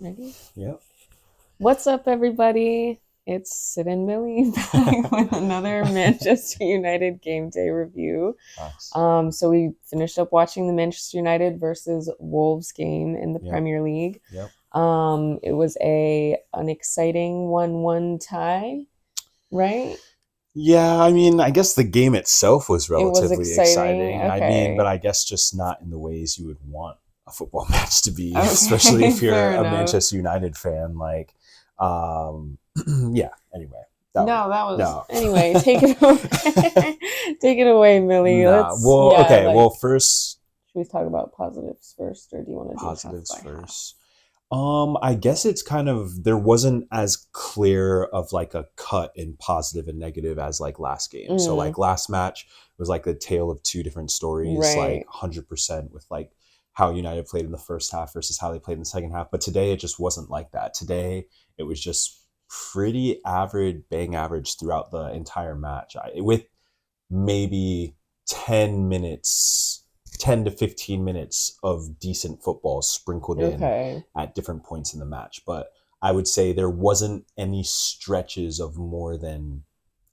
Ready? Yep. What's up, everybody? It's Sid and Millie back with another Manchester United game day review. Nice. So we finished up watching the Manchester United versus Wolves game in the Yep. Premier League. Yep. It was an exciting 1-1 tie, right? Yeah, I mean, I guess the game itself was It was relatively exciting. exciting. I mean, but Okay. I guess just not in the ways you would want a football match to be, especially Okay, if you're fair a enough. Manchester United fan. Um, yeah. Anyway, that was No, that was no. anyway. Take it away. Take it away, Millie. Nah. Let's Well, yeah, okay. Well, like first should we talk about positives first, or do you want to do half positives by half? first. I guess it's kind of there wasn't as clear of like a cut in positive and negative as like last game. So Mm, like last match was like the tale of two different stories, like right. 100% with like how United played in the first half versus how they played in the second half. But today it just wasn't like that. Today it was just pretty average, bang average throughout the entire match. With maybe 10 minutes, 10 to 15 minutes of decent football sprinkled in Okay. at different points in the match. But I would say there wasn't any stretches of more than,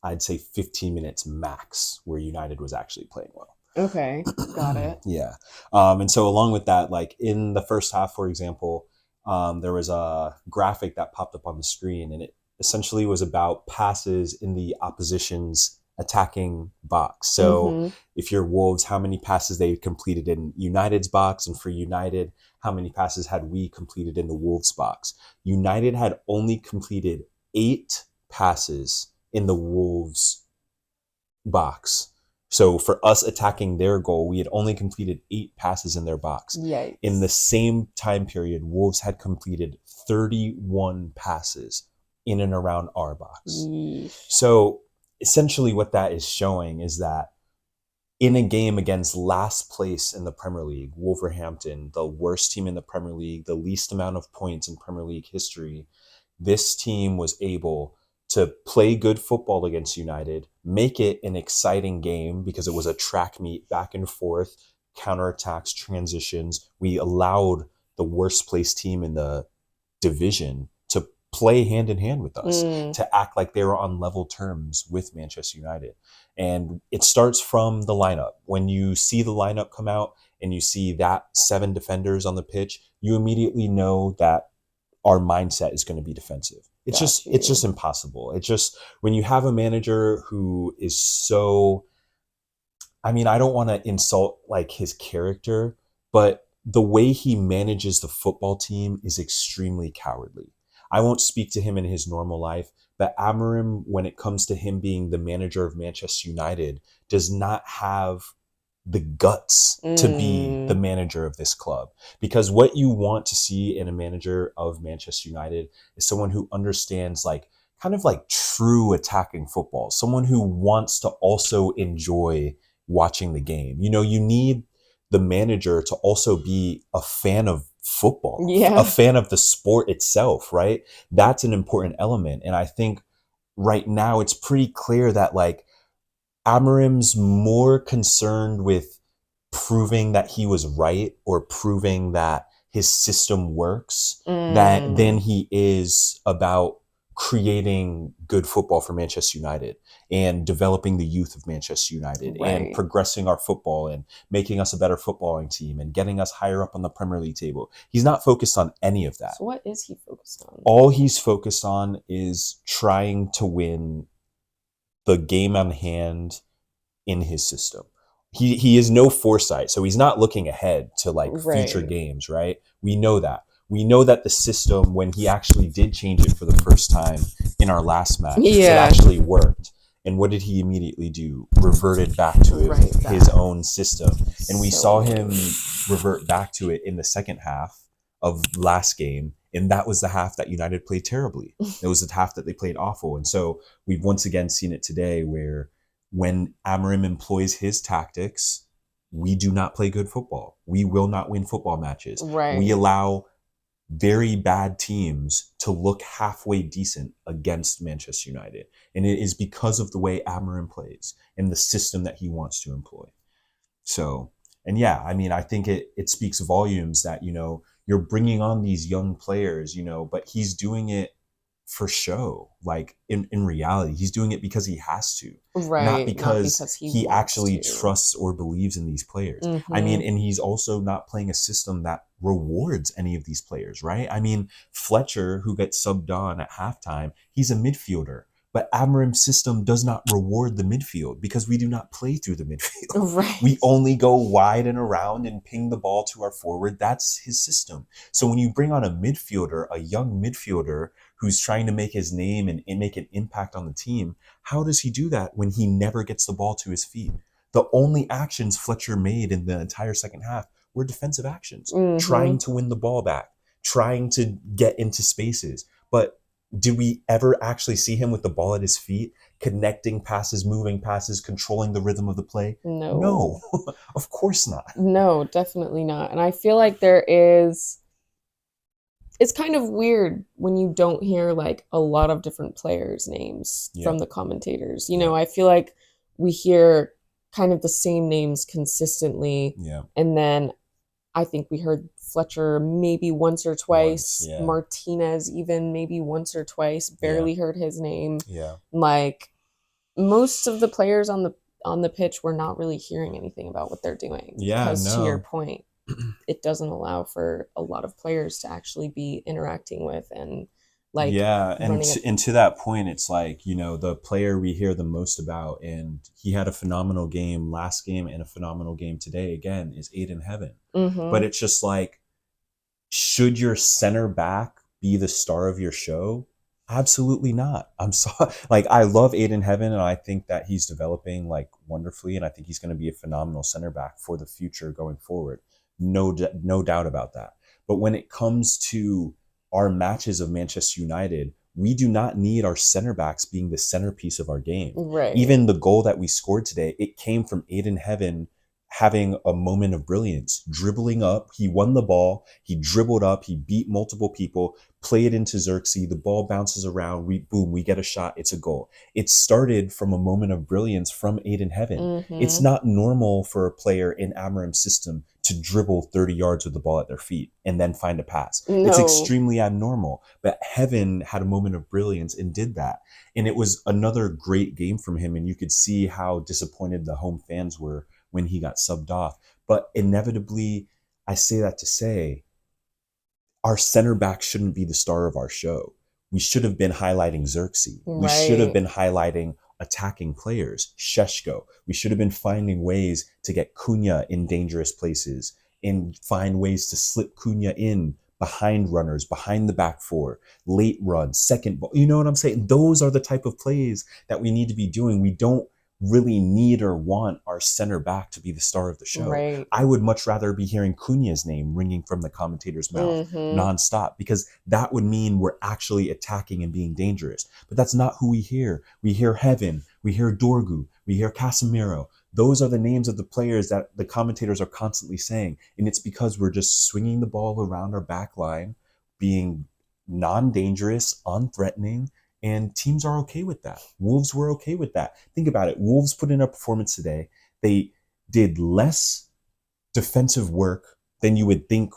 I'd say, 15 minutes max where United was actually playing well. Okay. Got it. Yeah. And so along with that, like in the first half, for example, there was a graphic that popped up on the screen, and it essentially was about passes in the opposition's attacking box. So Mm-hmm. if you're Wolves, how many passes they completed in United's box, and for United, how many passes had we completed in the Wolves box? United had only completed 8 passes in the Wolves box. So for us attacking their goal, we had only completed 8 passes in their box. In the Yikes. same time period, Wolves had completed 31 passes in and around our box. Yeesh. So essentially, what that is showing is that in a game against last place in the Premier League, Wolverhampton, the worst team in the Premier League, the least amount of points in Premier League history, this team was able to play good football against United, make it an exciting game because it was a track meet back and forth, counterattacks, transitions. We allowed the worst placed team in the division to play hand in hand with us, Mm, to act like they were on level terms with Manchester United. And it starts from the lineup. When you see the lineup come out and you see that 7 defenders on the pitch, you immediately know that our mindset is going to be defensive. It's got just it's just you. impossible. It's just when you have a manager who is so, I mean, I don't want to insult like his character, but the way he manages the football team is extremely cowardly. I won't speak to him in his normal life, but Amorim, when it comes to him being the manager of Manchester United, does not have the guts to be the Mm, manager of this club. Because what you want to see in a manager of Manchester United is someone who understands like kind of like true attacking football, someone who wants to also enjoy watching the game. You know, you need the manager to also be a fan of football, a yeah. fan of the sport itself, right? That's an important element. And I think right now it's pretty clear that like Amorim's more concerned with proving that he was right or proving that his system works than Mm, he is about creating good football for Manchester United and developing the youth of Manchester United and right. progressing our football and making us a better footballing team and getting us higher up on the Premier League table. He's not focused on any of that. So what is he focused on? All he's focused on is trying to win the game on hand in his system. He is no foresight, so he's not looking ahead to like future Right. games, right? We know that. We know that the system, when he actually did change it for the first time in our last match, it Yeah. actually worked. And what did he immediately do? Reverted back to Right his back. own system. And we So saw him annoying. revert back to it in the second half of last game. And that was the half that United played terribly. It was the half that they played awful. And so we've once again seen it today where when Amorim employs his tactics, we do not play good football. We will not win football matches. We Right. allow very bad teams to look halfway decent against Manchester United. And it is because of the way Amorim plays and the system that he wants to employ. So, and yeah, I mean, I think it speaks volumes that, you know, You're bringing on these young players, but he's doing it for show. Like in reality, he's doing it because he has to, not Right. Not because because he he wants actually to. trusts or believes in these players. I mean, Mm-hmm. and he's also not playing a system that rewards any of these players, right? I mean, Fletcher, who gets subbed on at halftime, he's a midfielder. But Amorim's system does not reward the midfield because we do not play through the midfield. We Right. only go wide and around and ping the ball to our forward. That's his system. So when you bring on a midfielder, a young midfielder who's trying to make his name and make an impact on the team, how does he do that when he never gets the ball to his feet? The only actions Fletcher made in the entire second half were defensive actions, Mm-hmm. trying to win the ball back, trying to get into spaces. But did we ever actually see him with the ball at his feet, connecting passes, moving passes, controlling the rhythm of the play? No, No. of course not. No, definitely not. And I feel like there is, it's kind of weird when you don't hear like a lot of different players' names Yeah, from the commentators. yeah, I feel like we hear kind of the same names consistently. yeah. And then I think we heard Fletcher maybe once or Once, twice, yeah, Martinez even maybe once or twice, yeah, barely heard his name. yeah, Like most of the players on the pitch were not really hearing anything about what they're doing yeah. because to your No, point, it doesn't allow for a lot of players to actually be interacting with and like yeah, and running it. to that point, it's like the player we hear the most about, and he had a phenomenal game last game and a phenomenal game today again, is Aiden Heaven. But Mm-hmm. it's just like, should your center back be the star of your show? Absolutely not. I'm sorry. Like, I love Aiden Heaven, and I think that he's developing like wonderfully, and I think he's going to be a phenomenal center back for the future going forward. No doubt about that. But when it comes to our matches of Manchester United, we do not need our center backs being the centerpiece of our game. Right. Even the goal that we scored today, it came from Aiden Heaven having a moment of brilliance, dribbling up. He won the ball. He dribbled up. He beat multiple people, play it into Xerxes. The ball bounces around. We get a shot. It's a goal. It started from a moment of brilliance from Aiden Heaven. It's Mm-hmm. not normal for a player in Amorim's system to dribble 30 yards with the ball at their feet and then find a pass. It's No. extremely abnormal. But Heaven had a moment of brilliance and did that. And it was another great game from him. And you could see how disappointed the home fans were when he got subbed off. But inevitably, I say that to say our center back shouldn't be the star of our show. We should have been highlighting Xerxes. We should have Right. been highlighting attacking players, Sheshko. We should have been finding ways to get Cunha in dangerous places and find ways to slip Cunha in behind runners, behind the back four, late runs, second ball. You know what I'm saying? Those are the type of plays that we need to be doing. We don't really need or want our center back to be the star of the show. Right. I would much rather be hearing Cunha's name ringing from the commentator's mouth Mm-hmm. nonstop, because that would mean we're actually attacking and being dangerous. But that's not who we hear. We hear Heaven, we hear Dorgu, we hear Casemiro. Those are the names of the players that the commentators are constantly saying. And it's because we're just swinging the ball around our back line, being non-dangerous, unthreatening, and teams are okay with that. Wolves were okay with that. Think about it. Wolves put in a performance today. They did less defensive work than you would think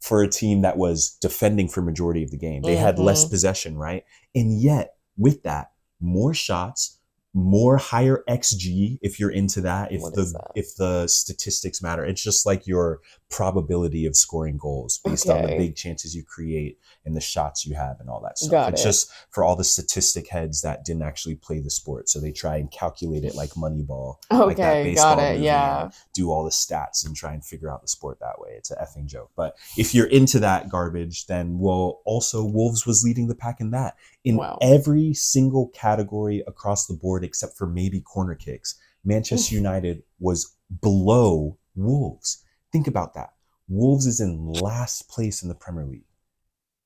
for a team that was defending for majority of the game. They had less Mm-hmm. possession, right? And yet, with that, more shots, more higher XG if you're into that, if What is the that? if the statistics matter. It's just like your probability of scoring goals based on the Okay. big chances you create and the shots you have and all that stuff. Got It's it. just for all the statistic heads that didn't actually play the sport. So they try and calculate it like Moneyball, like that Okay. Got baseball it. movie, and Yeah. do all the stats and try and figure out the sport that way. It's an effing joke. But if you're into that garbage, then also Wolves was leading the pack in that. In Wow. every single category across the board, except for maybe corner kicks, Manchester United was below Wolves. Think about that. Wolves is in last place in the Premier League.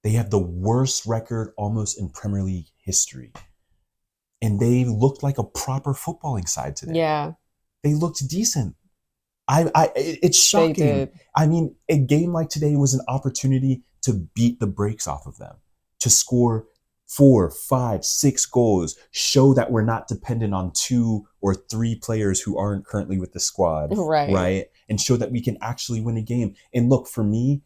They have the worst record almost in Premier League history. And they looked like a proper footballing side today. Yeah, They looked decent. It's they shocking. did. I mean, a game like today was an opportunity to beat the brakes off of them, to score 4, 5, 6 goals, show that we're not dependent on 2 or 3 players who aren't currently with the squad, Right. right? And show that we can actually win a game. And look, for me,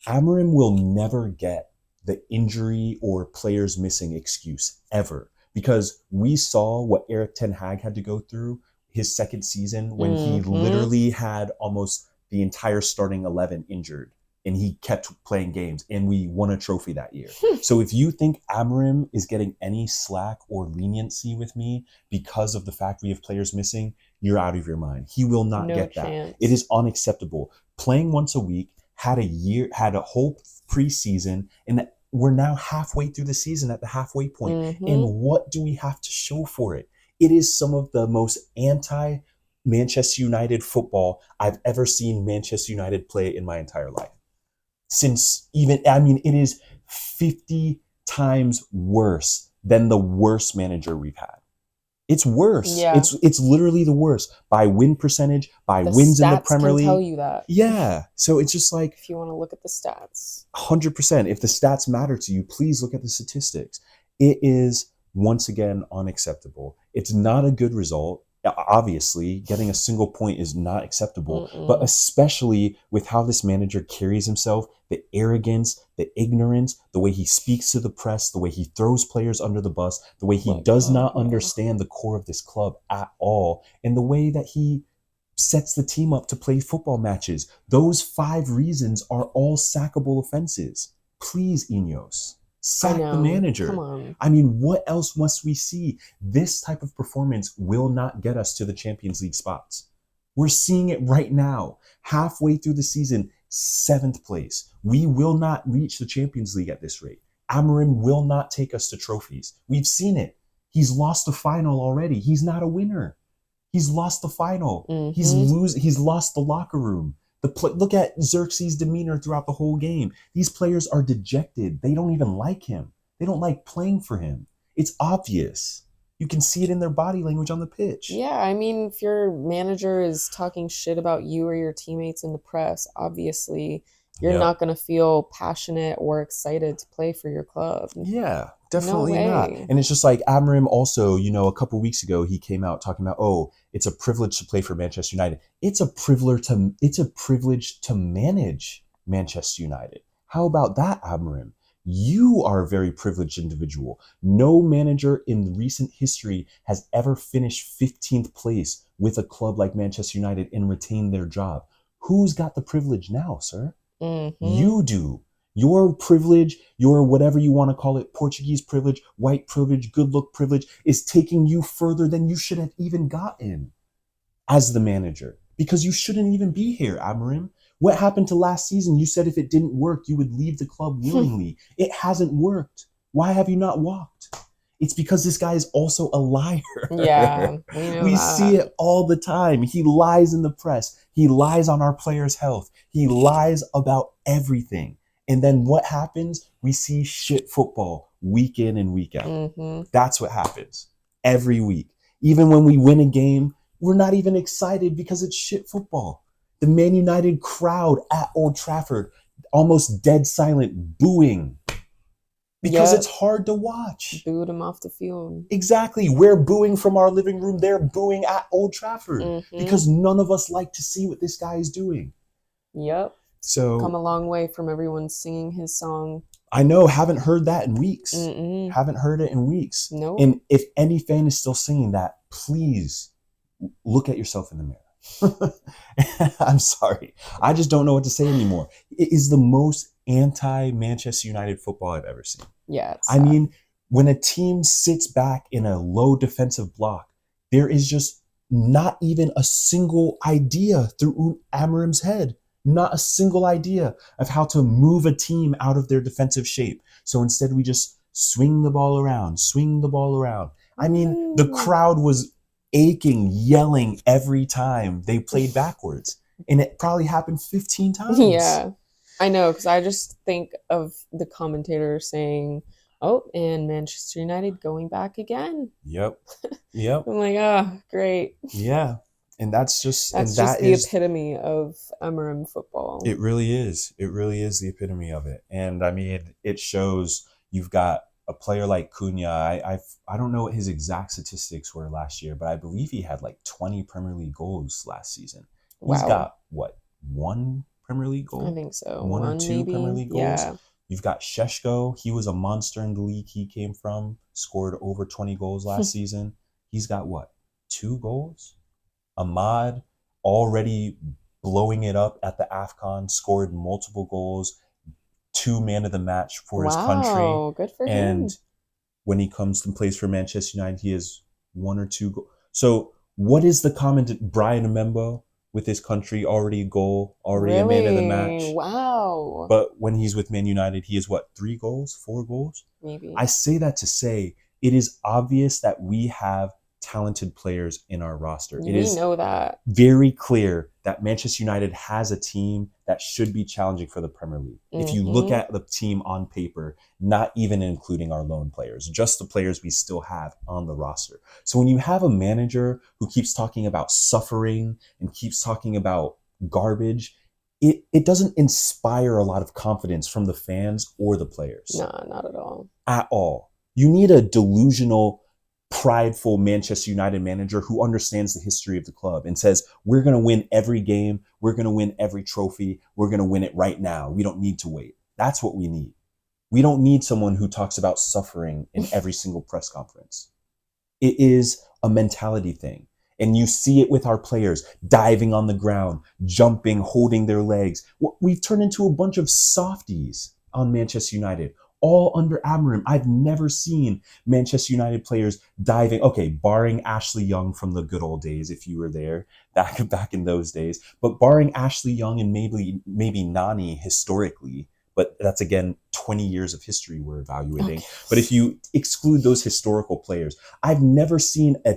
Amorim will never get the injury or players missing excuse ever, because we saw what Eric Ten Hag had to go through his second season when he Mm-hmm. literally had almost the entire starting 11 injured and he kept playing games and we won a trophy that year. So if you think Amorim is getting any slack or leniency with me because of the fact we have players missing, you're out of your mind. He will not No get that. It is chance. unacceptable. Playing once a week, had a whole preseason, and we're now halfway through the season at the halfway point. And Mm-hmm. what do we have to show for it? It is some of the most anti Manchester United football I've ever seen Manchester United play in my entire life. Since even, I mean, it is 50 times worse than the worst manager we've had. It's worse. Yeah. It's literally the worst by win percentage, by The wins in the stats Premier can tell League. you that Yeah. So it's just like if you want to look at the stats. 100%. If the stats matter to you, please look at the statistics. It is once again unacceptable. It's not a good result. Obviously, getting a single point is not acceptable, but Mm-mm. especially with how this manager carries himself, the arrogance, the ignorance, the way he speaks to the press, the way he throws players under the bus, the way he My does God, not yeah. understand the core of this club at all, and the way that he sets the team up to play football matches. Those 5 reasons are all sackable offenses. Please, Ineos, I sack the know. Come manager. on. I mean, what else must we see? This type of performance will not get us to the Champions League spots. We're seeing it right now. Halfway through the season, 7th place. We will not reach the Champions League at this rate. Amorim will not take us to trophies. We've seen it. He's lost a final already. He's not a winner. He's lost the final. Mm-hmm. He's lost the locker room. Look at Xerxes' demeanor throughout the whole game. These players are dejected. They don't even like him. They don't like playing for him. It's obvious. You can see it in their body language on the pitch. Yeah, I mean, if your manager is talking shit about you or your teammates in the press, obviously you're Yep. not going to feel passionate or excited to play for your club. Yeah, No definitely not. way. And it's just like Amorim also, a couple weeks ago he came out talking about, oh, it's a privilege to play for Manchester United. It's a privilege to manage Manchester United. How about that, Amorim? You are a very privileged individual. No manager in recent history has ever finished 15th place with a club like Manchester United and retained their job. Who's got the privilege now, sir? Mm-hmm. You do. Your privilege, your whatever you want to call it, Portuguese privilege, white privilege, good look privilege, is taking you further than you should have even gotten as the manager. Because you shouldn't even be here, Amorim. What happened to last season? You said if it didn't work, you would leave the club willingly. It hasn't worked. Why have you not walked? It's because this guy is also a liar. Yeah, we know We see that. it all the time. He lies in the press. He lies on our players' health. He lies about everything. And then what happens? We see shit football week in and week out. Mm-hmm. That's what happens every week. Even when we win a game, we're not even excited because it's shit football. The Man United crowd at Old Trafford, almost dead silent, booing because it's Yep. hard to watch. Booed him off the field. Exactly. We're booing from our living room. They're booing at Old Trafford Mm-hmm. because none of us like to see what this guy is doing. Yep. Come So a long way from everyone singing his song. I know, haven't heard that in weeks. Mm-mm. Haven't heard it in weeks. Nope. And if any fan is still singing that, please look at yourself in the mirror. I'm sorry. I just don't know what to say anymore. It is the most anti Manchester United football I've ever seen. Yeah, it's I sad. mean, when a team sits back in a low defensive block, there is just not even a single idea through Amorim's head. Not a single idea of how to move a team out of their defensive shape. So instead, we just swing the ball around, swing the ball around. I mean, the Woo. crowd was aching, yelling every time they played backwards. And it probably happened 15 times. Yeah, I know, because I just think of the commentator saying, "Oh, and Manchester United going back again." Yep. Yep. I'm like, "Oh, great." Yeah. And That's just that the is, epitome of Amorim football. it really is. It really is the epitome of it. And I mean, it shows you've got a player like Cunha. I don't know what his exact statistics were last year, but I believe he had like 20 Premier League goals last season. He's Wow. got what, one Premier League I goal? think so. One or One two Premier maybe. League goals. Yeah. You've got Sheshko. He was a monster in the league he came from, scored over 20 goals last season. He's got what? 2 goals? Ahmad already blowing it up at the AFCON, scored multiple goals, 2 man of the match for his country. Wow, good for And him. when he comes and plays for Manchester United, he has 1 or 2 goals. So what is the comment? Brian Mbembo with his country, already a goal, already a man of the Really? match. Wow. But when he's with Man United, he has what, 3 goals, 4 goals? Maybe. I say that to say it is obvious that we have talented players in our roster. It We is know that. very clear that Manchester United has a team that should be challenging for the Premier League. If you look Mm-hmm. at the team on paper, not even including our loan players, just the players we still have on the roster. So when you have a manager who keeps talking about suffering and keeps talking about garbage, it doesn't inspire a lot of confidence from the fans or the players Nah, not at all. at all. You need a delusional, prideful Manchester United manager who understands the history of the club and says, we're going to win every game. We're going to win every trophy. We're going to win it right now. We don't need to wait. That's what we need. We don't need someone who talks about suffering in every single press conference. It is a mentality thing. And you see it with our players diving on the ground, jumping, holding their legs. We've turned into a bunch of softies on Manchester United, all under Amorim. I've never seen Manchester United players diving. Okay, barring Ashley Young from the good old days, if you were there back in those days, but barring Ashley Young and maybe Nani historically, but that's again 20 years of history we're evaluating. Okay. But if you exclude those historical players, I've never seen a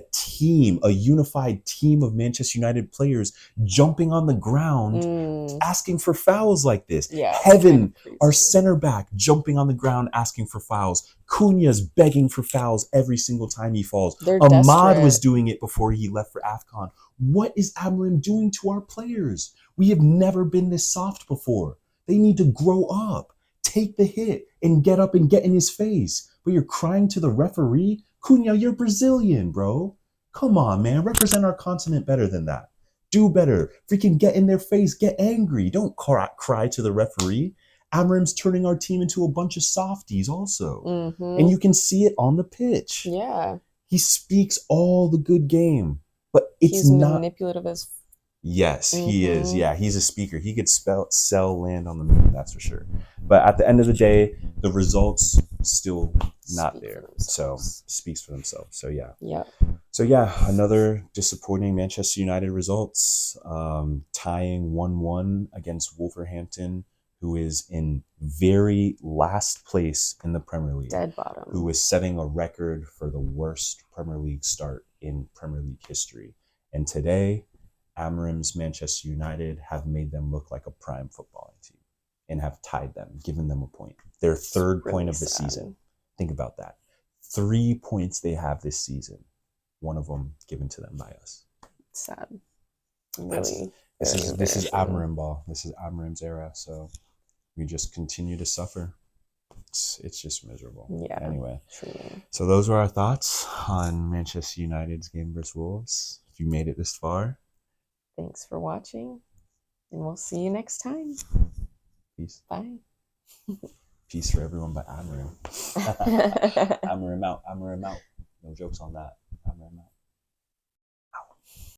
unified team of Manchester United players jumping on the ground asking for fouls like this. Yeah, it's kind Heaven, of crazy. our center back, jumping on the ground asking for fouls. Cunha's begging for fouls every single time he falls. They're Ahmad was desperate. doing it before he left for AFCON. What is Amorim doing to our players? We have never been this soft before. They need to grow up, take the hit, and get up and get in his face. But you're crying to the referee? Cunha, you're Brazilian, bro. Come on, man. Represent our continent better than that. Do better. Freaking get in their face. Get angry. Don't cry to the referee. Amorim's turning our team into a bunch of softies also. And Mm-hmm. you can see it on the pitch. Yeah. He speaks all the good game, but it's He's not. manipulative as. Yes, he is. Mm-hmm. Yeah, he's a speaker. He could sell land on the moon, that's for sure. But at the end of the day, the results still not Speak for there. So themselves. speaks for themselves. So yeah. Yeah. So yeah, another disappointing Manchester United results. Tying 1-1 against Wolverhampton, who is in very last place in the Premier League, Dead bottom. who is setting a record for the worst Premier League start in Premier League history. And today, Amorim's Manchester United have made them look like a prime footballing team and have tied them, given them a point. Their third really point of the sad. season. Think about that. 3 points they have this season. One of them given to them by us. Sad. Really. This is embarrassing. Amorim ball. This is Amorim's era. So we just continue to suffer. It's just miserable. Yeah. Anyway, Truly. so those were our thoughts on Manchester United's game versus Wolves. If you made it this far, Thanks for watching, and we'll see you next time. peace. Bye. Peace for everyone but Amorim. Amorim out. Amorim out. No jokes on that.